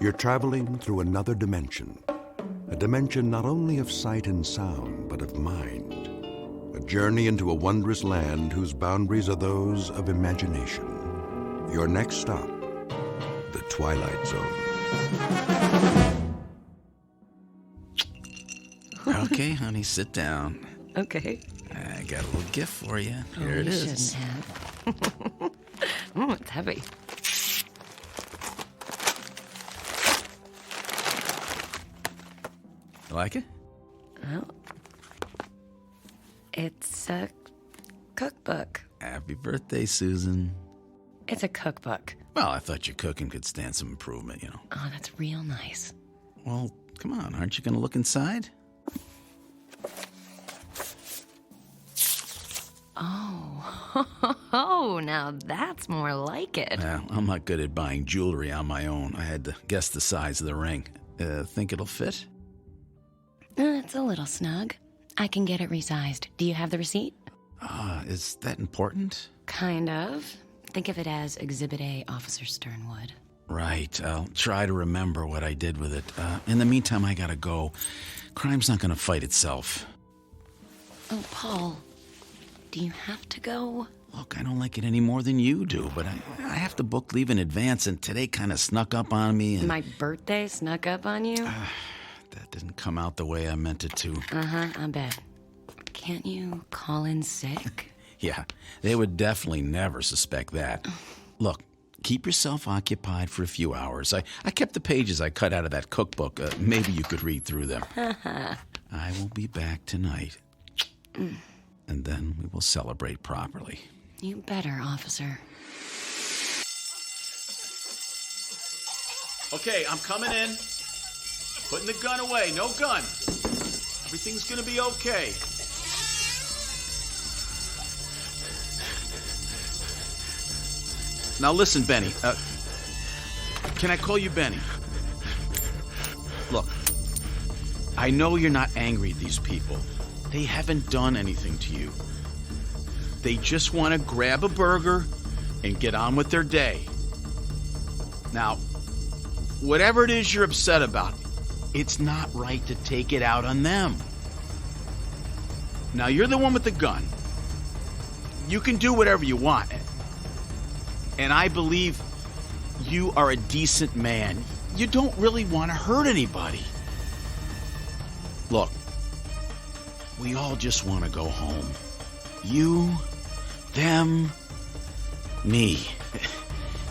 You're traveling through another dimension. A dimension not only of sight and sound, but of mind. A journey into a wondrous land whose boundaries are those of imagination. Your next stop, the Twilight Zone. Okay, honey, sit down. Okay. I got a little gift for you. Here it you is. shouldn't have. It's heavy. You like it? Well, it's a cookbook. Happy birthday, Susan. It's a cookbook. Well, I thought your cooking could stand some improvement, you know. Oh, that's real nice. Well, come on, aren't you going to look inside? Oh, now that's more like it. Well, I'm not good at buying jewelry on my own. I had to guess the size of the ring. Think it'll fit? It's a little snug. I can get it resized. Do you have the receipt? Is that important? Kind of. Think of it as Exhibit A, Officer Stern would. Right. I'll try to remember what I did with it. In the meantime, I gotta go. Crime's not gonna fight itself. Oh, Paul, do you have to go? Look, I don't like it any more than you do, but I have to book leave in advance, and today kind of snuck up on me. And My birthday snuck up on you? that didn't come out the way I meant it to. I bet. Can't you call in sick? Yeah, they would definitely never suspect that. Look, keep yourself occupied for a few hours. I kept the pages I cut out of that cookbook. Maybe you could read through them. I will be back tonight. And then we will celebrate properly. You better, officer. Okay, I'm coming in. Putting the gun away. No gun. Everything's gonna be okay. Now listen, Benny. Can I call you Benny? Look, I know you're not angry at these people. They haven't done anything to you. They just want to grab a burger and get on with their day. Now, whatever it is you're upset about, it's not right to take it out on them. Now, you're the one with the gun. You can do whatever you want. And I believe you are a decent man. You don't really want to hurt anybody. Look, we all just want to go home. You, them, me.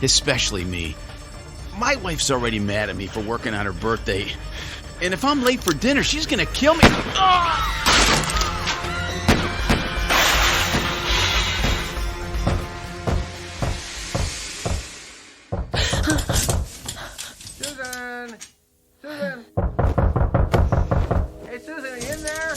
Especially me. My wife's already mad at me for working on her birthday. And if I'm late for dinner, she's gonna kill me. Ah! Susan! Susan! Hey, Susan, are you in there?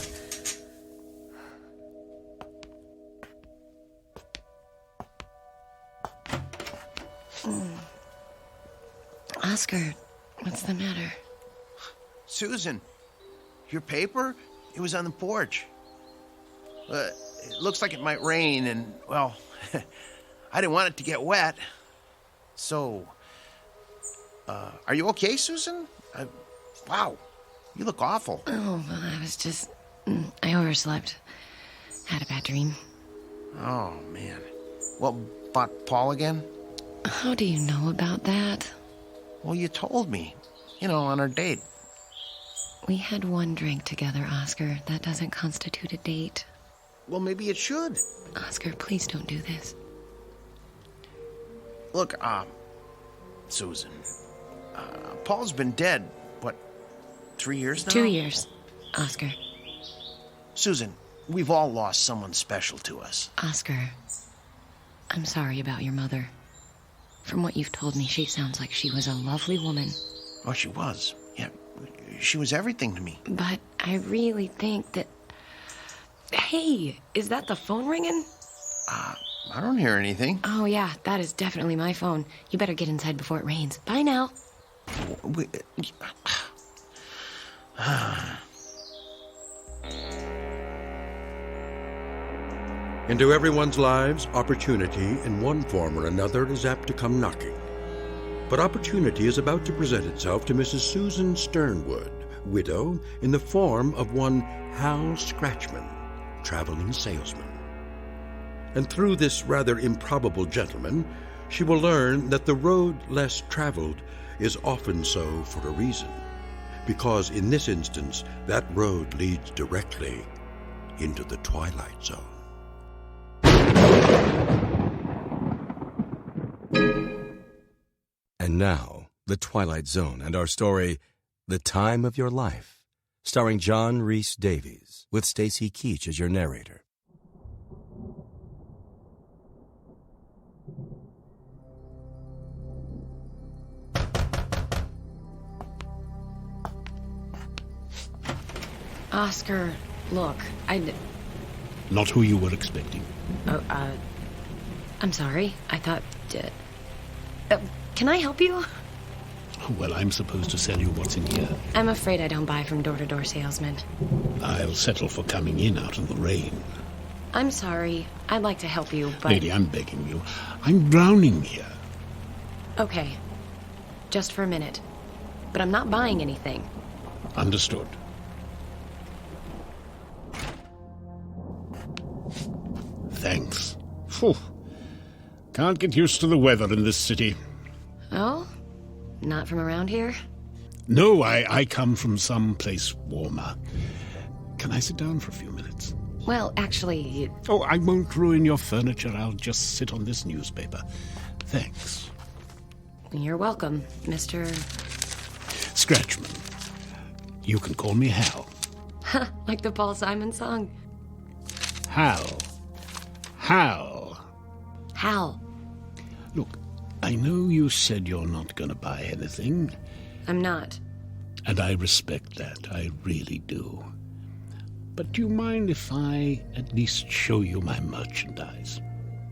Oscar, what's the matter? Susan, your paper? It was on the porch. It looks like it might rain, and, well, I didn't want it to get wet. So, are you okay, Susan? Wow, you look awful. Oh, well, I was just... I overslept. Had a bad dream. Oh, man. Well, about Paul again? How do you know about that? Well, you told me. You know, on our date. We had one drink together, Oscar. That doesn't constitute a date. Well, maybe it should. Oscar, please don't do this. Look, Susan, Paul's been dead, what, 3 years now? 2 years, Oscar. Susan, we've all lost someone special to us. Oscar, I'm sorry about your mother. From what you've told me, she sounds like she was a lovely woman. Oh, she was. Yeah, she was everything to me. But I really think that... Hey, is that the phone ringing? I don't hear anything. Oh, yeah, that is definitely my phone. You better get inside before it rains. Bye now. Into everyone's lives, opportunity in one form or another is apt to come knocking. But opportunity is about to present itself to Mrs. Susan Sternwood, widow, in the form of one Hal Scratchman, traveling salesman. And through this rather improbable gentleman, she will learn that the road less traveled is often so for a reason, because in this instance, that road leads directly into the Twilight Zone. And now, The Twilight Zone and our story, The Time of Your Life, starring John Rhys Davies, with Stacy Keach as your narrator. Oscar, look, Not who you were expecting. I'm sorry. I thought... can I help you? Well, I'm supposed to sell you what's in here. I'm afraid I don't buy from door-to-door salesmen. I'll settle for coming in out of the rain. I'm sorry. I'd like to help you, but... Lady, I'm begging you. I'm drowning here. Okay. Just for a minute. But I'm not buying anything. Understood. Thanks. Phew. Can't get used to the weather in this city. Oh? Not from around here? No, I come from some place warmer. Can I sit down for a few minutes? Well, actually... Oh, I won't ruin your furniture. I'll just sit on this newspaper. Thanks. You're welcome, Mr... Scratchman. You can call me Hal. Like the Paul Simon song. Hal. Hal. Hal. Look, I know you said you're not going to buy anything. I'm not. And I respect that. I really do. But do you mind if I at least show you my merchandise?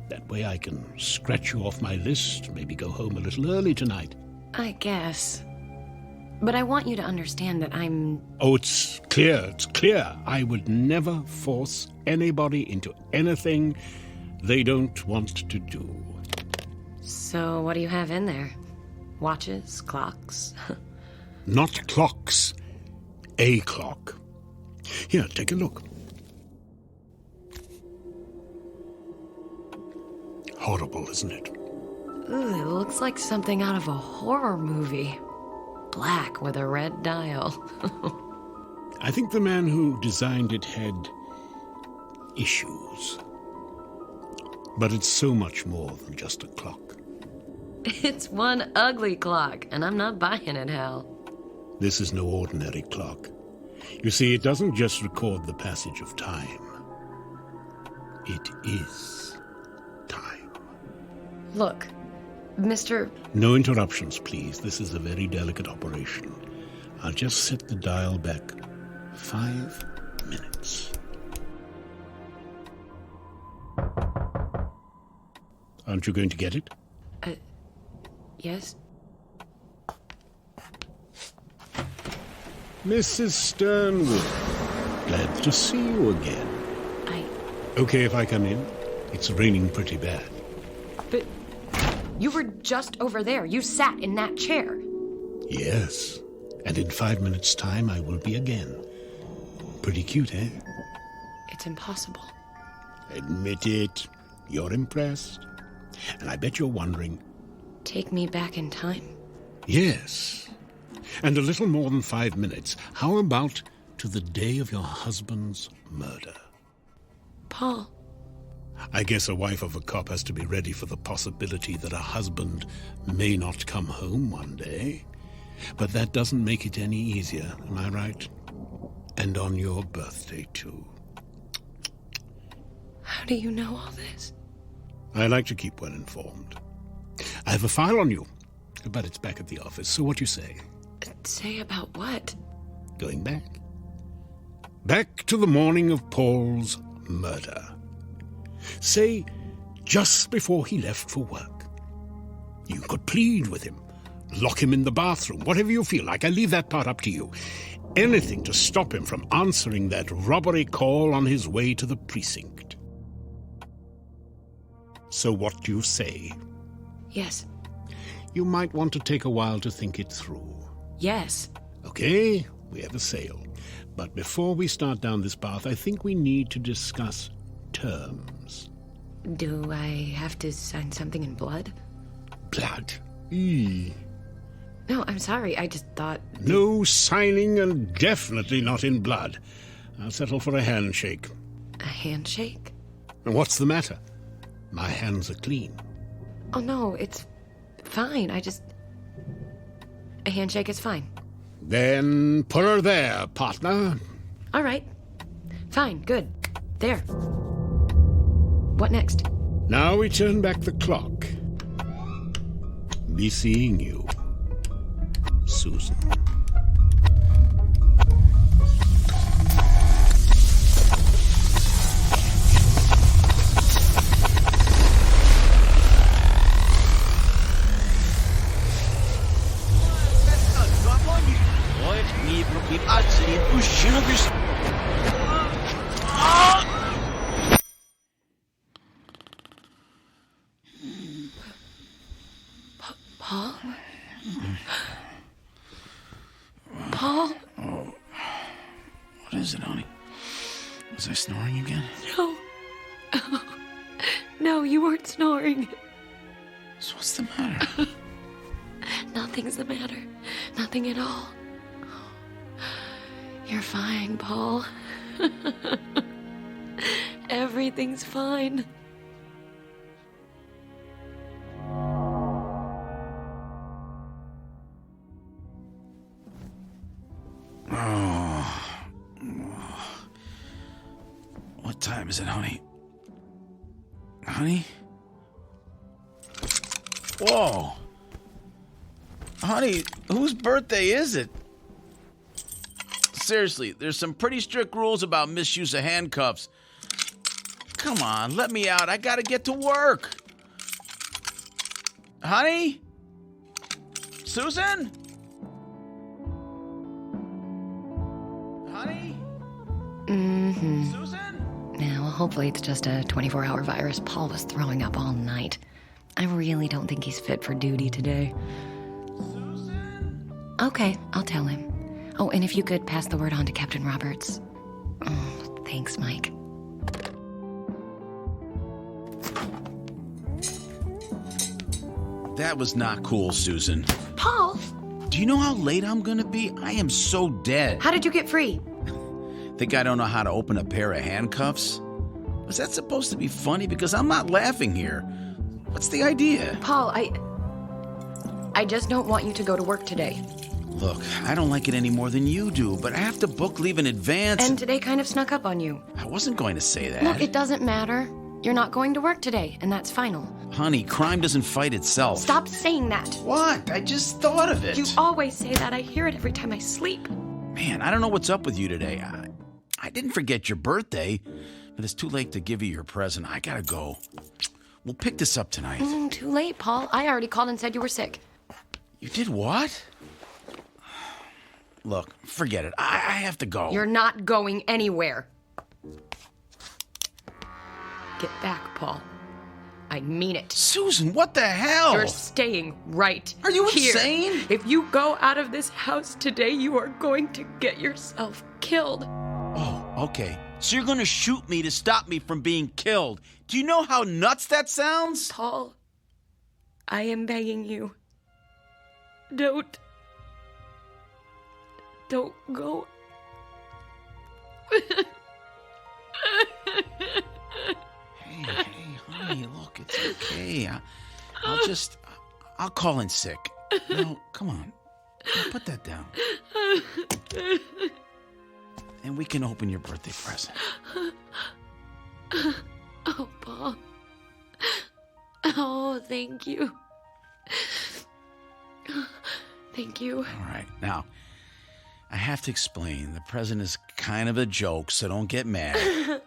That way I can scratch you off my list, maybe go home a little early tonight. I guess. But I want you to understand that I'm... Oh, it's clear. I would never force anybody into anything they don't want to do. So what do you have in there? Watches? Clocks? Not clocks. A clock. Here, take a look. Horrible, isn't it? Ooh, it looks like something out of a horror movie. Black with a red dial. I think the man who designed it had issues. But it's so much more than just a clock. It's one ugly clock, and I'm not buying it, Hal. This is no ordinary clock. You see, it doesn't just record the passage of time. It is time. Look, Mr... No interruptions, please. This is a very delicate operation. I'll just set the dial back 5 minutes. Aren't you going to get it? Yes? Mrs. Sternwood, glad to see you again. Okay if I come in? It's raining pretty bad. But you were just over there. You sat in that chair. Yes, and in 5 minutes' time I will be again. Pretty cute, eh? It's impossible. Admit it. You're impressed. And I bet you're wondering... Take me back in time? Yes. And a little more than 5 minutes. How about to the day of your husband's murder? Paul. I guess a wife of a cop has to be ready for the possibility that a husband may not come home one day. But that doesn't make it any easier, am I right? And on your birthday, too. How do you know all this? I like to keep well informed. I have a file on you, but it's back at the office, so what do you say? Say about what? Going back. Back to the morning of Paul's murder. Say, just before he left for work. You could plead with him, lock him in the bathroom, whatever you feel like. I leave that part up to you. Anything to stop him from answering that robbery call on his way to the precinct. So what do you say? Yes. you might want to take a while to think it through. Yes. Okay, we have a sale. But before we start down this path, I think we need to discuss terms. Do I have to sign something in blood? Blood? Eee. No, I'm sorry. I just thought... No signing, and definitely not in blood. I'll settle for a handshake. A handshake? And what's the matter? My hands are clean. Oh, no, it's fine. A handshake is fine. Then put her there, partner. All right. Fine, good. There. What next? Now we turn back the clock. Be seeing you, Susan. Paul? Paul? What is it, honey? Was I snoring again? No. No, you weren't snoring. So what's the matter? Nothing's the matter. Nothing at all. You're fine, Paul. Everything's fine. What time is it, honey? Honey? Whoa! Honey, whose birthday is it? Seriously, there's some pretty strict rules about misuse of handcuffs. Come on, let me out. I gotta get to work. Honey? Susan? Honey? Mm-hmm. Susan? Now, hopefully it's just a 24-hour virus. Paul was throwing up all night. I really don't think he's fit for duty today. Susan? Okay, I'll tell him. Oh, and if you could pass the word on to Captain Roberts. Oh, thanks, Mike. That was not cool, Susan. Paul! Do you know how late I'm gonna be? I am so dead. How did you get free? Think I don't know how to open a pair of handcuffs? Was that supposed to be funny? Because I'm not laughing here. What's the idea? Paul, I just don't want you to go to work today. Look, I don't like it any more than you do, but I have to book leave in advance. And today kind of snuck up on you. I wasn't going to say that. Look, it doesn't matter. You're not going to work today, and that's final. Honey, crime doesn't fight itself. Stop saying that. What? I just thought of it. You always say that. I hear it every time I sleep. Man, I don't know what's up with you today. I didn't forget your birthday, but it's too late to give you your present. I gotta go. We'll pick this up tonight. Too late, Paul. I already called and said you were sick. You did what? Look, forget it. I have to go. You're not going anywhere. Get back, Paul. I mean it. Susan, what the hell? You're staying right Are you here. insane? If you go out of this house today, you are going to get yourself killed. Oh, okay. So you're gonna shoot me to stop me from being killed. Do you know how nuts that sounds? Paul, I am begging you. Don't go. Hey, honey, look, it's okay. I'll call in sick. No, come on. Now put that down. And we can open your birthday present. Oh, Paul. Oh, thank you. Thank you. All right, now, I have to explain. The present is kind of a joke, so don't get mad.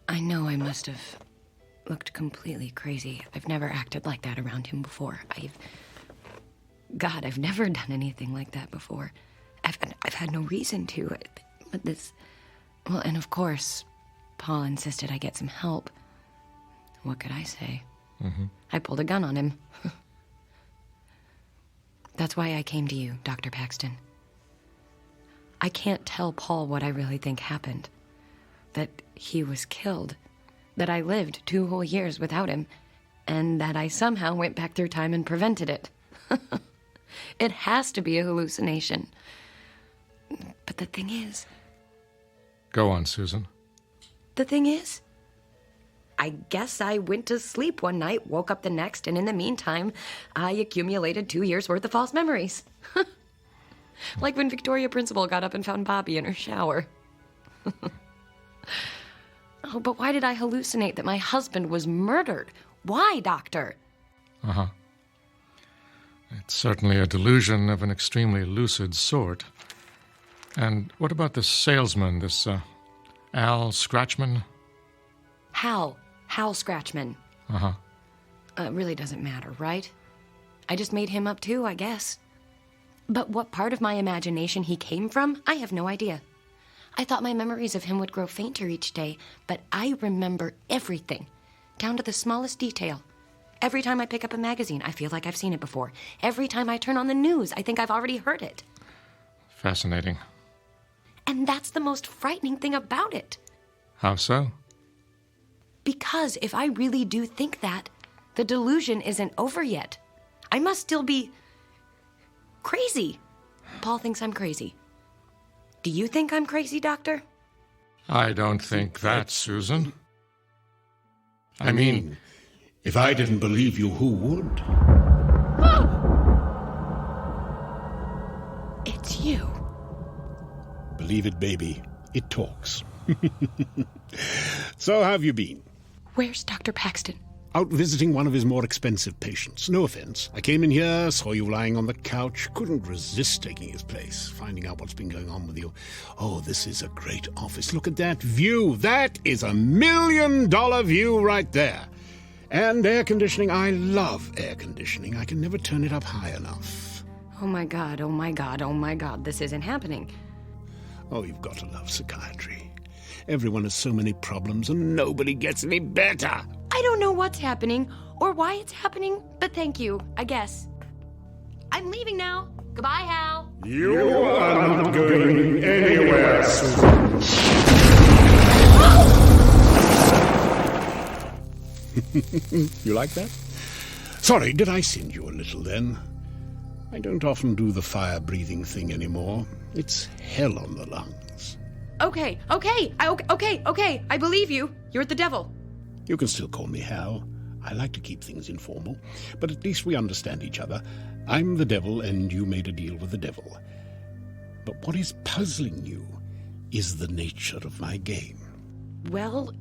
I know I must have looked completely crazy. I've never acted like that around him before. God, I've never done anything like that before. I've had no reason to. But this... Well, and of course, Paul insisted I get some help. What could I say? I pulled a gun on him. That's why I came to you, Dr. Paxton. I can't tell Paul what I really think happened. That he was killed. That I lived 2 whole years without him. And that I somehow went back through time and prevented it. It has to be a hallucination. But the thing is... Go on, Susan. The thing is, I guess I went to sleep one night, woke up the next, and in the meantime, I accumulated 2 years' worth of false memories. Like when Victoria Principal got up and found Bobby in her shower. Oh, but why did I hallucinate that my husband was murdered? Why, Doctor? Uh-huh. It's certainly a delusion of an extremely lucid sort. And what about this salesman, this, Al Scratchman? Hal Scratchman. Uh-huh. It really doesn't matter, right? I just made him up too, I guess. But what part of my imagination he came from, I have no idea. I thought my memories of him would grow fainter each day, but I remember everything, down to the smallest detail. Every time I pick up a magazine, I feel like I've seen it before. Every time I turn on the news, I think I've already heard it. Fascinating. And that's the most frightening thing about it. How so? Because if I really do think that, the delusion isn't over yet. I must still be... crazy. Paul thinks I'm crazy. Do you think I'm crazy, Doctor? I don't think that, Susan. I mean... If I didn't believe you, who would? It's you. Believe it, baby. It talks. So how have you been? Where's Dr. Paxton? Out visiting one of his more expensive patients. No offense. I came in here, saw you lying on the couch, couldn't resist taking his place, finding out what's been going on with you. Oh, this is a great office. Look at that view. That is $1 million view right there. And air conditioning. I love air conditioning. I can never turn it up high enough. Oh my God, oh my God, oh my God, this isn't happening. Oh, you've got to love psychiatry. Everyone has so many problems and nobody gets any better. I don't know what's happening or why it's happening, but thank you, I guess. I'm leaving now. Goodbye, Hal. You are not going anywhere, Susan. You like that? Sorry, did I send you a little then? I don't often do the fire-breathing thing anymore. It's hell on the lungs. Okay, I believe you. You're the devil. You can still call me Hal. I like to keep things informal, but at least we understand each other. I'm the devil, and you made a deal with the devil. But what is puzzling you is the nature of my game. Well,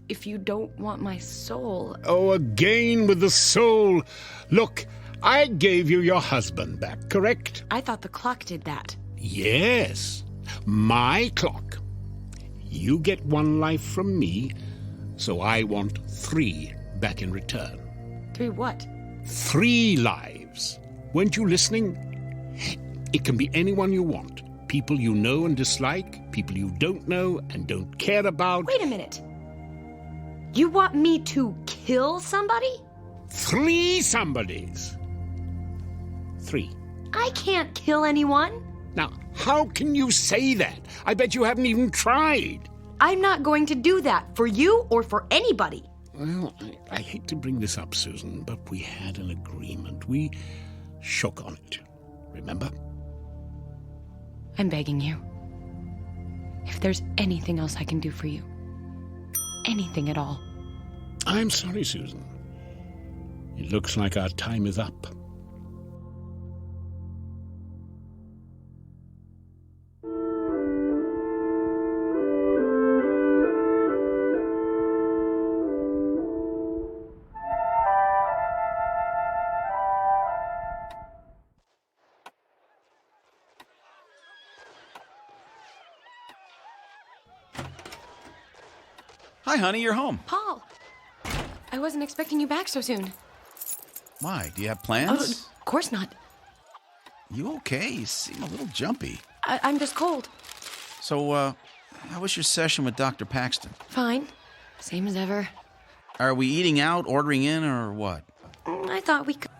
if you don't want my soul... Oh, again with the soul. Look, I gave you your husband back, correct? I thought the clock did that. Yes, my clock. You get 1 life from me, so I want 3 back in return. 3 what? 3 lives. Weren't you listening? It can be anyone you want. People you know and dislike, people you don't know and don't care about. Wait a minute. You want me to kill somebody? 3 somebodies. 3. I can't kill anyone. Now, how can you say that? I bet you haven't even tried. I'm not going to do that for you or for anybody. Well, I hate to bring this up, Susan, but we had an agreement. We shook on it. Remember? I'm begging you. If there's anything else I can do for you. Anything at all. I'm sorry, Susan. It looks like our time is up. Hi, honey, you're home. Paul, I wasn't expecting you back so soon. Why? Do you have plans? course not. You okay? You seem a little jumpy. I'm just cold. So, how was your session with Dr. Paxton? Fine. Same as ever. Are we eating out, ordering in, or what? I thought we could...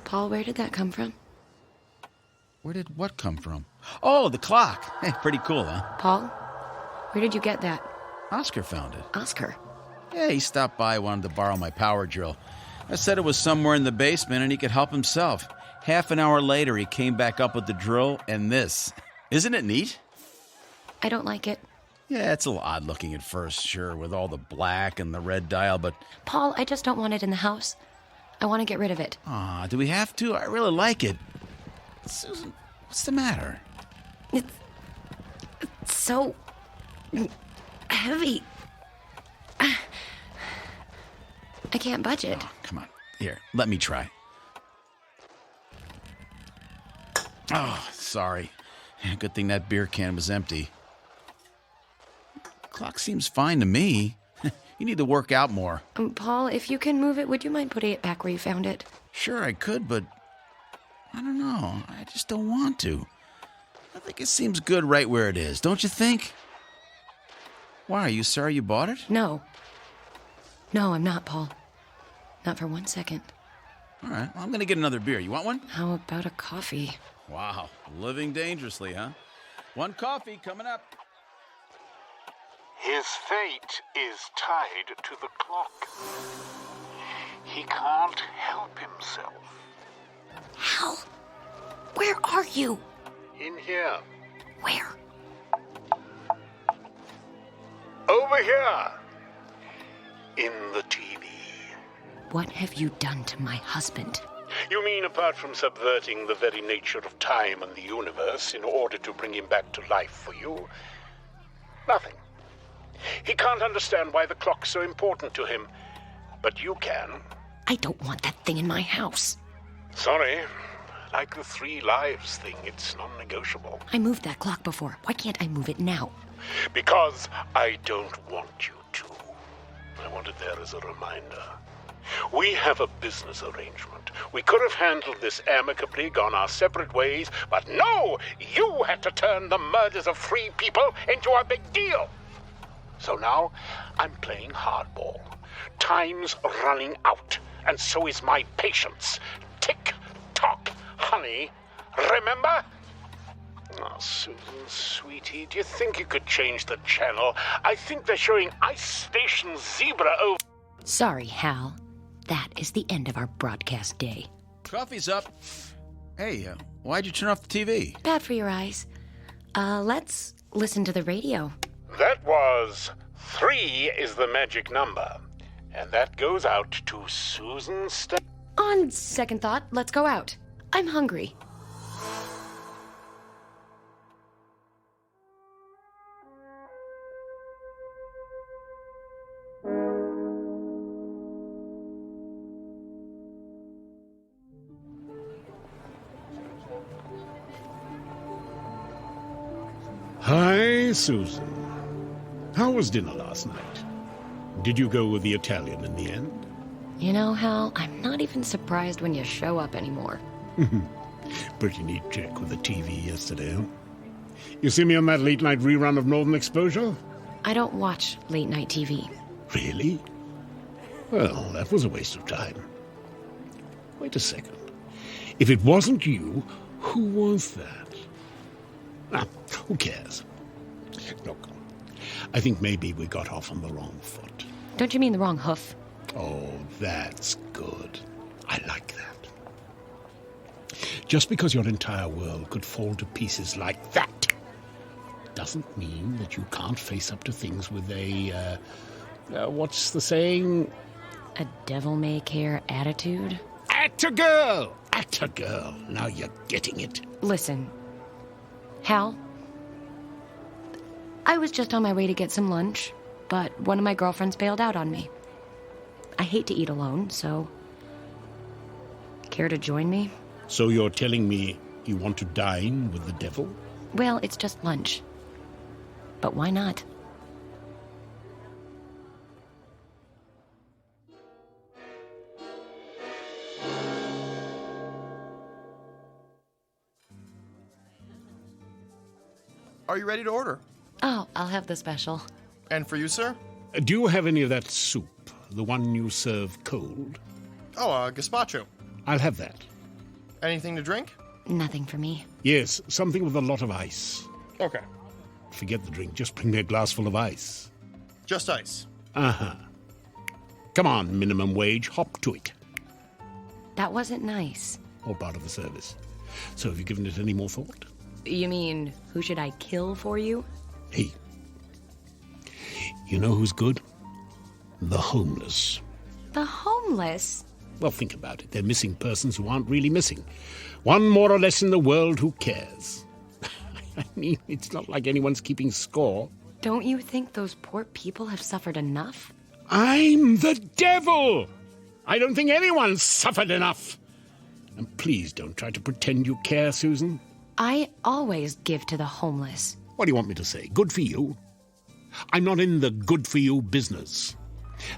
Paul, where did that come from? Where did what come from? Oh, the clock. Hey, pretty cool, huh? Paul, where did you get that? Oscar found it. Oscar? Yeah, he stopped by, wanted to borrow my power drill. I said it was somewhere in the basement and he could help himself. Half an hour later, he came back up with the drill and this. Isn't it neat? I don't like it. Yeah, it's a little odd looking at first, sure, with all the black and the red dial, but... Paul, I just don't want it in the house. I want to get rid of it. Aw, do we have to? I really like it. Susan, what's the matter? It's so heavy. I can't budge it. Oh, come on. Here, let me try. Oh, sorry. Good thing that beer can was empty. Clock seems fine to me. You need to work out more. Paul, if you can move it, would you mind putting it back where you found it? Sure, I could, but I don't know. I just don't want to. I think it seems good right where it is, don't you think? Why, are you sorry you bought it? No. No, I'm not, Paul. Not for 1 second. All right, well, I'm going to get another beer. You want one? How about a coffee? Wow, living dangerously, huh? One coffee coming up. His fate is tied to the clock. He can't help himself. Hal, where are you? In here. Where? Over here. In the TV. What have you done to my husband? You mean apart from subverting the very nature of time and the universe in order to bring him back to life for you? Nothing. He can't understand why the clock's so important to him, but you can. I don't want that thing in my house. Sorry. Like the 3 lives thing, it's non-negotiable. I moved that clock before. Why can't I move it now? Because I don't want you to. I want it there as a reminder. We have a business arrangement. We could have handled this amicably, gone our separate ways, but no! You had to turn the murders of 3 people into a big deal. So now, I'm playing hardball. Time's running out, and so is my patience. Tick-tock, honey. Remember? Oh, Susan, sweetie, do you think you could change the channel? I think they're showing Ice Station Zebra over... Sorry, Hal. That is the end of our broadcast day. Coffee's up. Hey, why'd you turn off the TV? Bad for your eyes. Let's listen to the radio. That was 3 is the magic number. And that goes out to Susan On second thought, let's go out. I'm hungry. Hi, Susan. How was dinner last night? Did you go with the Italian in the end? You know, Hal, I'm not even surprised when you show up anymore. Pretty neat trick with the TV yesterday, huh? You see me on that late-night rerun of Northern Exposure? I don't watch late-night TV. Really? Well, that was a waste of time. Wait a second. If it wasn't you, who was that? Ah, who cares? Look, I think maybe we got off on the wrong foot. Don't you mean the wrong hoof? Oh, that's good. I like that. Just because your entire world could fall to pieces like that doesn't mean that you can't face up to things with a, what's the saying? A devil-may-care attitude? Act a girl! Act a girl. Now you're getting it. Listen, Hal, I was just on my way to get some lunch, but one of my girlfriends bailed out on me. I hate to eat alone, so... Care to join me? So you're telling me you want to dine with the devil? Well, it's just lunch. But why not? Are you ready to order? Oh, I'll have the special. And for you, sir? Do you have any of that soup? The one you serve cold? Oh, gazpacho. I'll have that. Anything to drink? Nothing for me. Yes, something with a lot of ice. Okay. Forget the drink, just bring me a glass full of ice. Just ice. Uh-huh. Come on, minimum wage, hop to it. That wasn't nice. All part of the service. So have you given it any more thought? You mean, who should I kill for you? Hey, you know who's good? The homeless. The homeless? Well, think about it. They're missing persons who aren't really missing. One more or less in the world who cares. I mean, it's not like anyone's keeping score. Don't you think those poor people have suffered enough? I'm the devil! I don't think anyone's suffered enough. And please don't try to pretend you care, Susan. I always give to the homeless. What do you want me to say? Good for you? I'm not in the good-for-you business.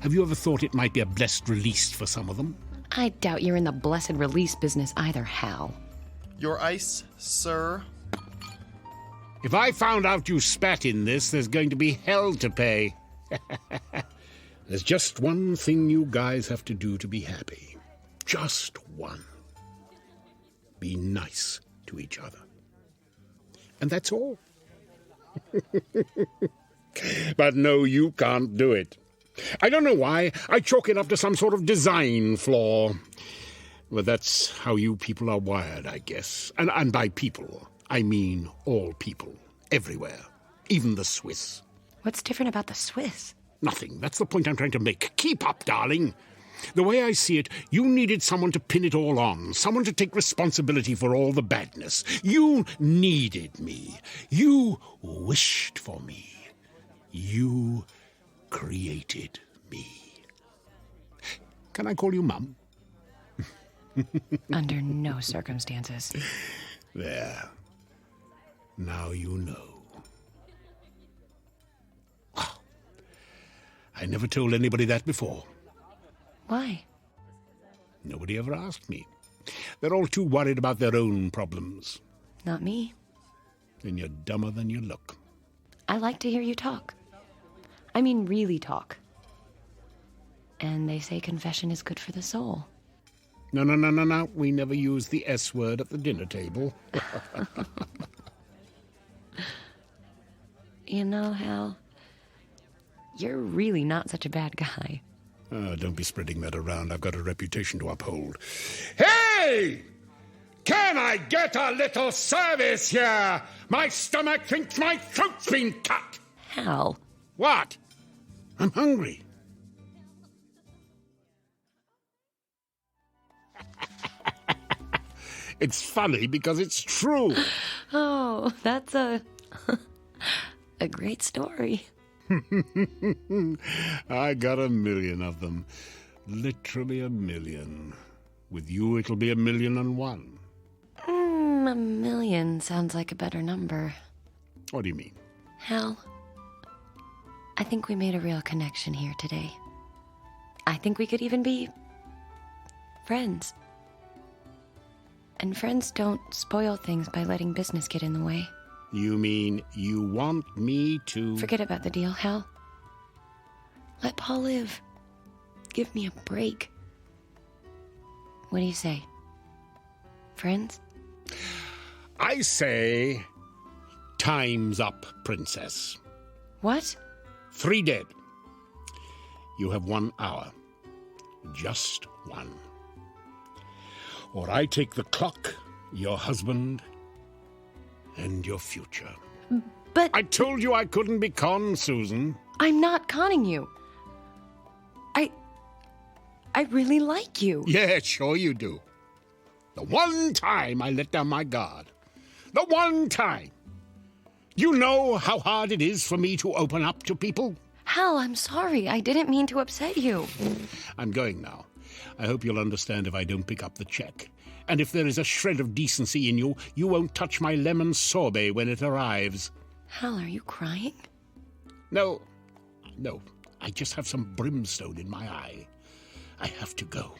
Have you ever thought it might be a blessed release for some of them? I doubt you're in the blessed release business either, Hal. Your ice, sir. If I found out you spat in this, there's going to be hell to pay. There's just one thing you guys have to do to be happy. Just one. Be nice to each other. And that's all. But no, you can't do it. I don't know why. I chalk it up to some sort of design flaw. Well, that's how you people are wired, I guess. And by people, I mean all people, everywhere, even the Swiss. What's different about the Swiss? Nothing. That's the point I'm trying to make. Keep up, darling. The way I see it, you needed someone to pin it all on, someone to take responsibility for all the badness. You needed me. You wished for me. You created me. Can I call you Mum? Under no circumstances. There. Now you know. I never told anybody that before. Why? Nobody ever asked me. They're all too worried about their own problems. Not me. Then you're dumber than you look. I like to hear you talk. I mean, really talk. And they say confession is good for the soul. No. We never use the S word at the dinner table. You know, Hal, you're really not such a bad guy. Oh, don't be spreading that around. I've got a reputation to uphold. Hey! Can I get a little service here? My stomach thinks my throat's been cut. Hal. What? I'm hungry. It's funny because it's true. Oh, that's a great story. I got 1,000,000 of them. Literally 1,000,000. With you, it'll be 1,000,001. 1,000,000 sounds like a better number. What do you mean? Hal, I think we made a real connection here today. I think we could even be friends. And friends don't spoil things by letting business get in the way. You mean you want me to... Forget about the deal, Hal. Let Paul live. Give me a break. What do you say? Friends? I say... time's up, princess. What? 3 dead. You have 1 hour. Just 1. Or I take the clock, your husband, and your future. But... I told you I couldn't be conned, Susan. I'm not conning you. I really like you. Yeah, sure you do. The one time I let down my guard. The one time. You know how hard it is for me to open up to people? Hal, I'm sorry. I didn't mean to upset you. I'm going now. I hope you'll understand if I don't pick up the check. And if there is a shred of decency in you, you won't touch my lemon sorbet when it arrives. Hal, are you crying? No. I just have some brimstone in my eye. I have to go.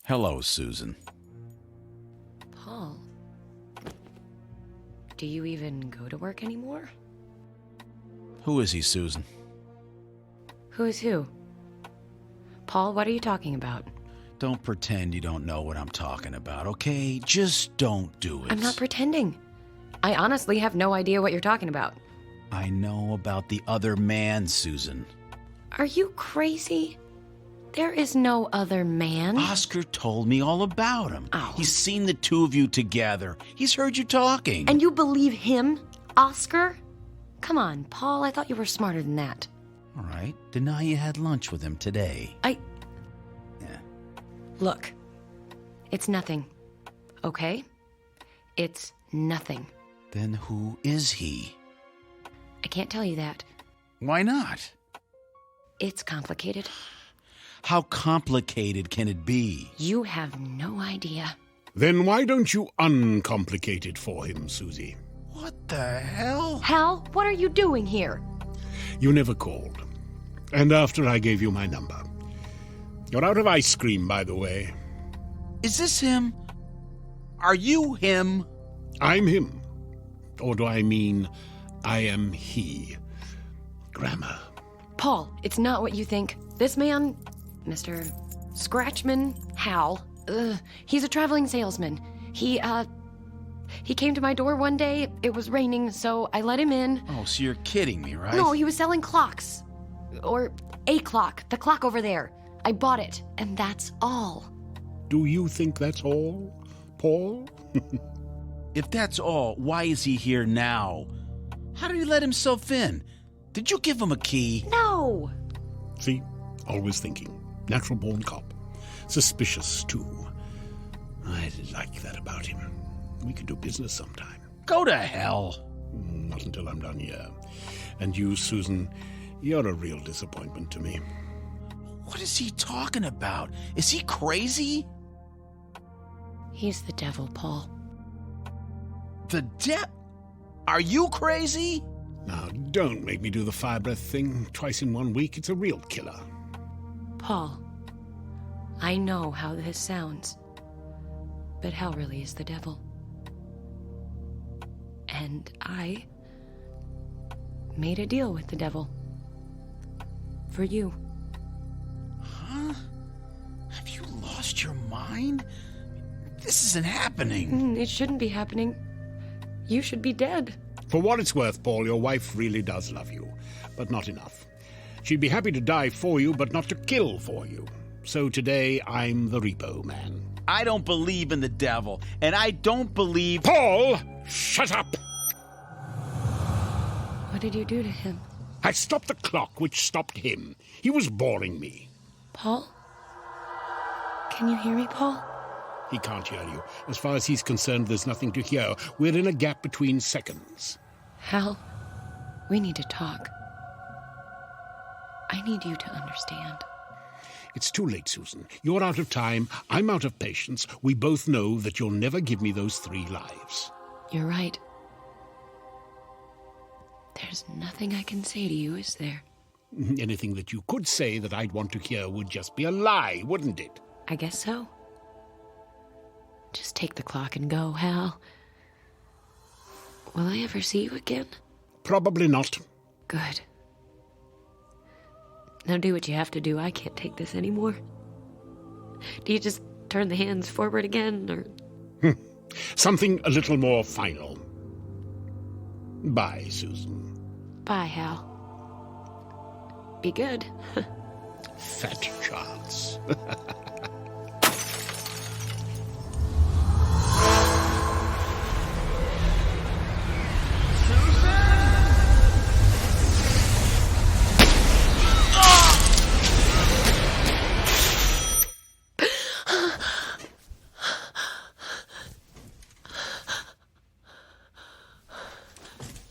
Hello, Susan. Paul, do you even go to work anymore? Who is he, Susan? Who is who? Paul, what are you talking about? Don't pretend you don't know what I'm talking about, okay? Just don't do it. I'm not pretending. I honestly have no idea what you're talking about. I know about the other man, Susan. Are you crazy? There is no other man. Oscar told me all about him. Oh. He's seen the two of you together. He's heard you talking. And you believe him, Oscar? Come on, Paul, I thought you were smarter than that. All right, deny you had lunch with him today. Yeah. Look, it's nothing, okay? It's nothing. Then who is he? I can't tell you that. Why not? It's complicated. How complicated can it be? You have no idea. Then why don't you uncomplicate it for him, Susie? What the hell? Hal, what are you doing here? You never called. And after I gave you my number. You're out of ice cream, by the way. Is this him? Are you him? I'm him. Or do I mean I am he? Grammar. Paul, it's not what you think. This man, Mr. Scratchman Hal, he's a traveling salesman. He came to my door one day. It was raining, so I let him in. Oh, so you're kidding me, right? No, he was selling clocks. Or a clock. The clock over there. I bought it, and that's all. Do you think that's all, Paul? If that's all, why is he here now? How did he let himself in? Did you give him a key? No! See? Always thinking. Natural-born cop. Suspicious, too. I like that about him. We could do business sometime. Go to hell. Not until I'm done here. And you, Susan, you're a real disappointment to me. What is he talking about? Is he crazy? He's the devil, Paul. The Are you crazy? Now, don't make me do the fire breath thing twice in 1 week. It's a real killer. Paul, I know how this sounds, but Hal really is the devil. And I made a deal with the devil. For you. Huh? Have you lost your mind? This isn't happening. It shouldn't be happening. You should be dead. For what it's worth, Paul, your wife really does love you, but not enough. She'd be happy to die for you, but not to kill for you. So today, I'm the repo man. I don't believe in the devil, and I don't believe... Paul, shut up! What did you do to him? I stopped the clock, which stopped him. He was boring me. Paul? Can you hear me, Paul? He can't hear you. As far as he's concerned, there's nothing to hear. We're in a gap between seconds. Hal, we need to talk. I need you to understand. It's too late, Susan. You're out of time. I'm out of patience. We both know that you'll never give me those 3 lives. You're right. There's nothing I can say to you, is there? Anything that you could say that I'd want to hear would just be a lie, wouldn't it? I guess so. Just take the clock and go, Hal. Will I ever see you again? Probably not. Good. Now do what you have to do. I can't take this anymore. Do you just turn the hands forward again, or... Something a little more final. Bye, Susan. Bye, Hal. Be good. Fat chance.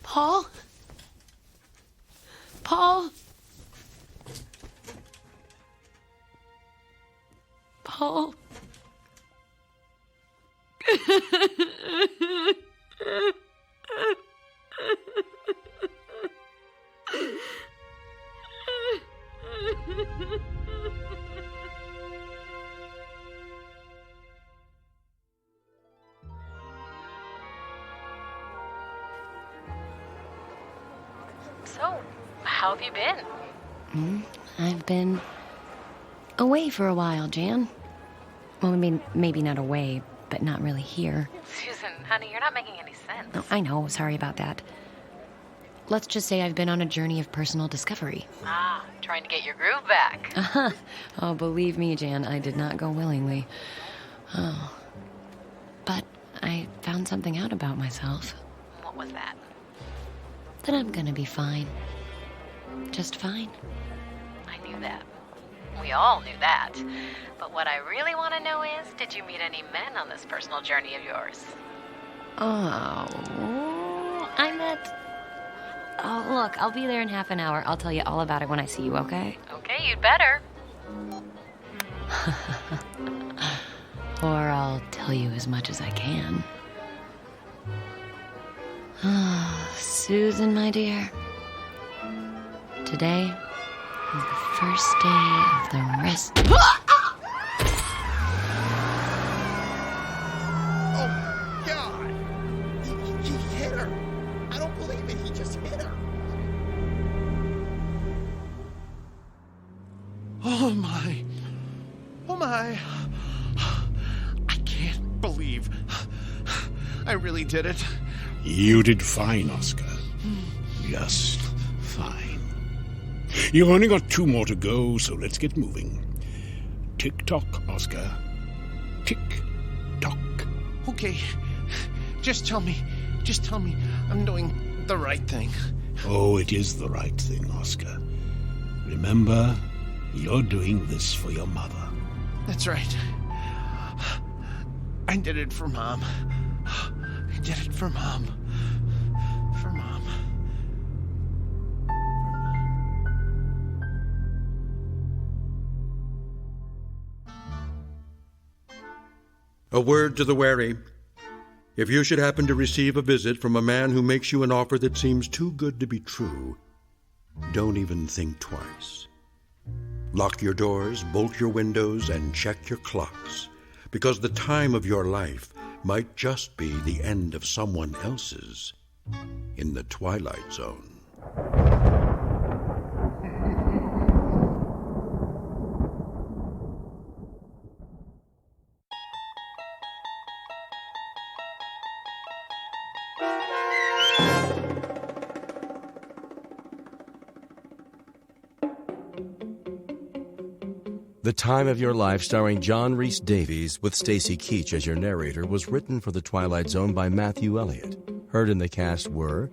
Paul? Paul? Paul? How have you been? I've been away for a while, Jan. Well, I mean, maybe not away, but not really here. Susan, honey, you're not making any sense. Oh, I know, sorry about that. Let's just say I've been on a journey of personal discovery. Trying to get your groove back. Oh, believe me, Jan, I did not go willingly. Oh. But I found something out about myself. What was that? That I'm gonna be fine. Just fine. I knew that. We all knew that. But what I really want to know is, did you meet any men on this personal journey of yours? Oh, look, I'll be there in half an hour. I'll tell you all about it when I see you, okay? Okay, you'd better. Or I'll tell you as much as I can. Susan, my dear. Today is the first day of the rest. Oh, God! He hit her. I don't believe it. He just hit her. Oh, my. Oh, my. I can't believe I really did it. You did fine, Oscar. Just fine. You've only got 2 more to go, so let's get moving. Tick-tock, Oscar. Tick-tock. Okay. Just tell me I'm doing the right thing. Oh, it is the right thing, Oscar. Remember, you're doing this for your mother. That's right. I did it for Mom. I did it for Mom. For Mom. A word to the wary. If you should happen to receive a visit from a man who makes you an offer that seems too good to be true, don't even think twice. Lock your doors, bolt your windows, and check your clocks, because the time of your life might just be the end of someone else's in the Twilight Zone. The Time of Your Life, starring John Rhys Davies with Stacy Keach as your narrator, was written for The Twilight Zone by Matthew Elliott. Heard in the cast were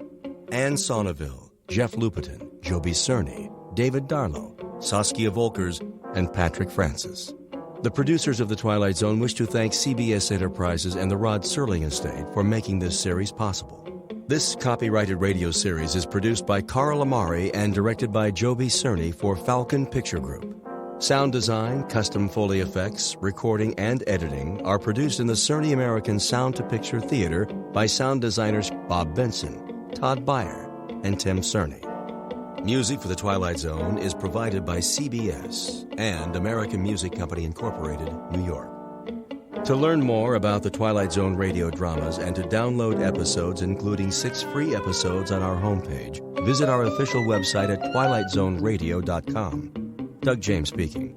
Anne Sonneville, Jeff Lupetin, Joby Cerny, David Darlow, Saskia Volkers, and Patrick Francis. The producers of The Twilight Zone wish to thank CBS Enterprises and the Rod Serling Estate for making this series possible. This copyrighted radio series is produced by Carl Amari and directed by Joby Cerny for Falcon Picture Group. Sound design, custom Foley effects, recording, and editing are produced in the Cerny American Sound to Picture Theater by sound designers Bob Benson, Todd Beyer, and Tim Cerny. Music for The Twilight Zone is provided by CBS and American Music Company Incorporated, New York. To learn more about the Twilight Zone radio dramas and to download episodes, including 6 free episodes on our homepage, visit our official website at twilightzoneradio.com. Doug James speaking.